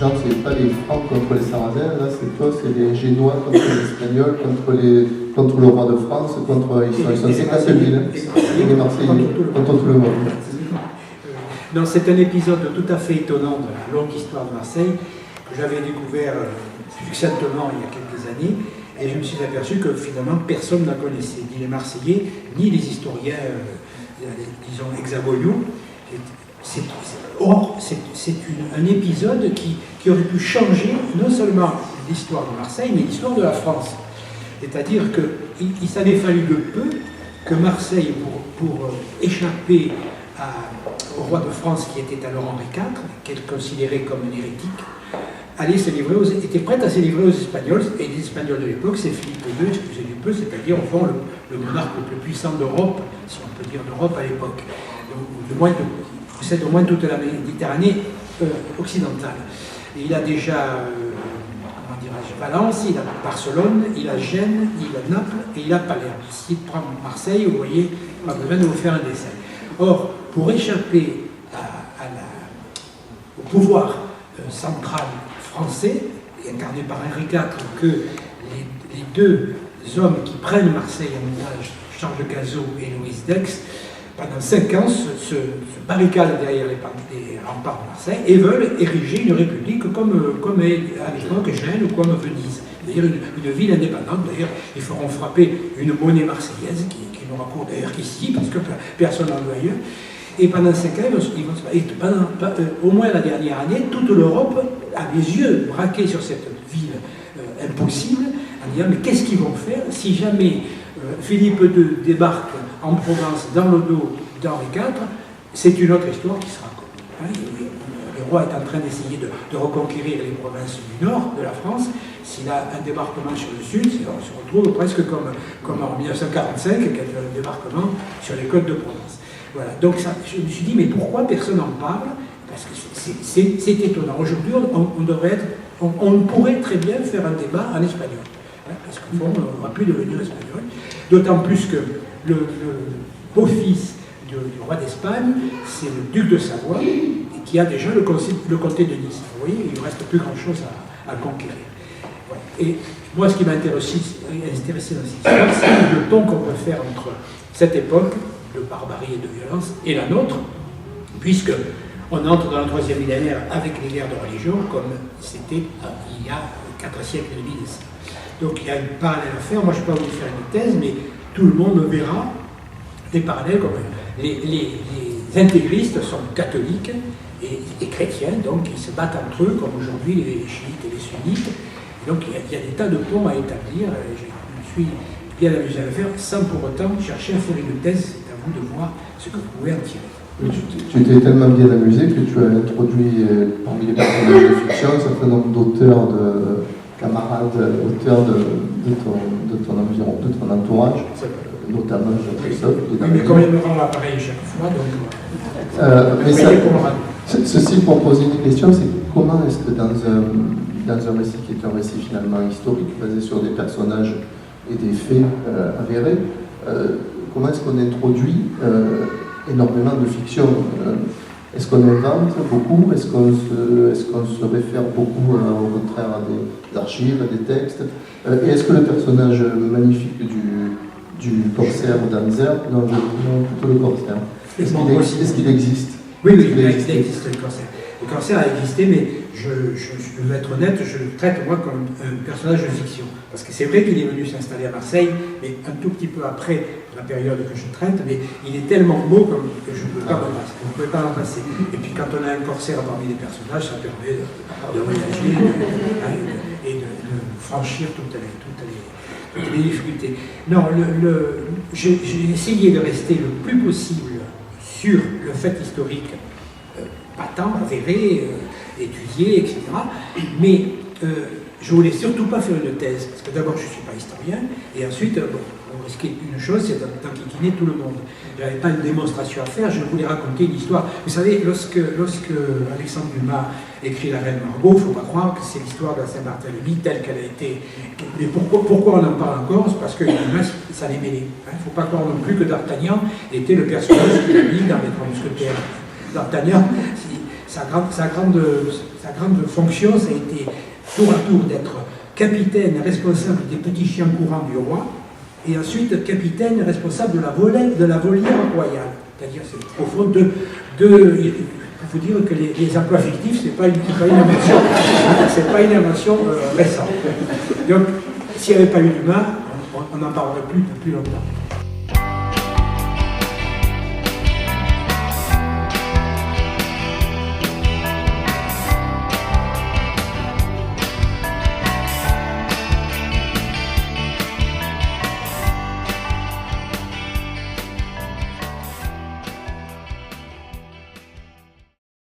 Jean, c'est pas les Francs contre les Sarrasins, là c'est toi, c'est les Génois contre les Espagnols, contre le roi de France, ils sont 50 000, et les Marseillais, contre tout le monde. Non, c'est un épisode tout à fait étonnant de la longue histoire de Marseille, que j'avais découvert succinctement il y a quelques années, et je me suis aperçu que finalement personne ne la connaissait, ni les Marseillais, ni les historiens, disons, hexagonaux. Or, c'est un épisode qui aurait pu changer non seulement l'histoire de Marseille, mais l'histoire de la France. C'est-à-dire qu'il s'avait fallu de peu que Marseille, pour échapper au roi de France, qui était alors Henri IV, qu'elle considérait comme un hérétique, était prête à se livrer aux Espagnols, et les Espagnols de l'époque, c'est Philippe II, excusez du peu, c'est-à-dire au fond le monarque le plus puissant d'Europe, si on peut dire d'Europe à l'époque, possède au moins toute la Méditerranée occidentale. Et il a déjà, Valence, il a Barcelone, il a Gênes, il a Naples et il a Palerme. S'il prend Marseille, vous voyez, pas besoin de vous faire un dessin. Or, pour échapper au pouvoir central français, incarné par Henri IV, que les deux hommes qui prennent Marseille en otage, Charles de Cazaux et Louise d'Aix, pendant 5 ans se barricadent derrière les remparts de Marseille et veulent ériger une république comme à l'époque Gênes ou comme Venise, c'est-à-dire une ville indépendante. D'ailleurs, ils feront frapper une monnaie marseillaise qui n'aura cours d'ailleurs qu'ici, parce que personne n'en veut ailleurs. Et pendant 5 ans, ils vont se au moins la dernière année, toute l'Europe a les yeux braqués sur cette ville impossible, en disant mais qu'est-ce qu'ils vont faire si jamais Philippe II débarque en Provence dans le dos d'Henri IV, c'est une autre histoire qui sera connue. Le roi est en train d'essayer de reconquérir les provinces du nord de la France. S'il a un débarquement sur le sud, on se retrouve presque comme en 1945, qui a fait un débarquement sur les côtes de Provence. Voilà. Donc ça, je me suis dit, mais pourquoi personne n'en parle? Parce que c'est étonnant. Aujourd'hui, on pourrait très bien faire un débat en espagnol. Parce qu'au fond, on n'aura plus devenir espagnol. D'autant plus que le beau-fils du roi d'Espagne, c'est le duc de Savoie, qui a déjà le comté de Nice. Vous voyez, il ne reste plus grand-chose à conquérir. Voilà. Et moi, ce qui m'a intéressé dans cette histoire, c'est le pont qu'on peut faire entre cette époque de barbarie et de violence et la nôtre, puisque on entre dans le 3e millénaire avec les guerres de religion, comme c'était il y a 4 siècles et demi de ça. Donc il y a une parallèle à faire. Moi, je ne peux pas vous faire une thèse, mais tout le monde verra des parallèles. Comme les intégristes sont catholiques et chrétiens, donc ils se battent entre eux, comme aujourd'hui les chiites et les sunnites. Et donc il y a des tas de ponts à établir. Je me suis bien amusé à le faire, sans pour autant chercher à faire une thèse. C'est à vous de voir ce que vous pouvez en tirer. Tu t'es tellement bien amusé que tu as introduit parmi les personnages de fiction un certain nombre d'auteurs, de camarades, auteurs de ton environ, de ton entourage, notamment Jean-Christophe. Oui, mais comme il me rend l'appareil chaque fois, donc... Ceci pour poser une question, c'est comment est-ce que dans un récit qui est un récit finalement historique, basé sur des personnages et des faits avérés, comment est-ce qu'on introduit énormément de fiction? Est-ce qu'on invente beaucoup? Est-ce qu'on se réfère beaucoup au contraire à des archives, à des textes? Et est-ce que le personnage magnifique du corsaire d'Anzer, non, plutôt le corsaire, est-ce qu'il existe? Oui, il existe le corsaire. Le corsaire a existé, mais je veux être honnête, je le traite moi comme un personnage de fiction. Parce que c'est vrai qu'il est venu s'installer à Marseille, mais un tout petit peu après la période que je traite, mais il est tellement beau que je ne peux pas remplacer. Vous ne pouvez pas remplacer. Et puis quand on a un corsaire parmi les personnages, ça permet de voyager et de franchir toutes les difficultés. Non, j'ai essayé de rester le plus possible sur le fait historique patent, avéré, étudié, etc. Mais je ne voulais surtout pas faire une thèse, parce que d'abord je ne suis pas historien, et ensuite, on risquait une chose, c'est d'enquiquiner tout le monde. Je n'avais pas une démonstration à faire, je voulais raconter une histoire. Vous savez, lorsque Alexandre Dumas écrit La Reine Margot, il ne faut pas croire que c'est l'histoire de la Saint-Barthélemy telle qu'elle a été. Mais pourquoi on en parle encore? C'est parce que Dumas, ça les mêlait. Il ne faut pas croire non plus que D'Artagnan était le personnage qu'il a mis dans les Trois Mousquetaires. D'Artagnan, sa grande fonction, ça a été tour à tour d'être capitaine responsable des petits chiens courants du roi, et ensuite capitaine responsable de la volière royale. C'est-à-dire, c'est au fond il faut dire que les emplois fictifs, c'est pas une invention, c'est pas une invention récente. Donc, s'il n'y avait pas eu d'humain, on n'en parlerait plus depuis longtemps.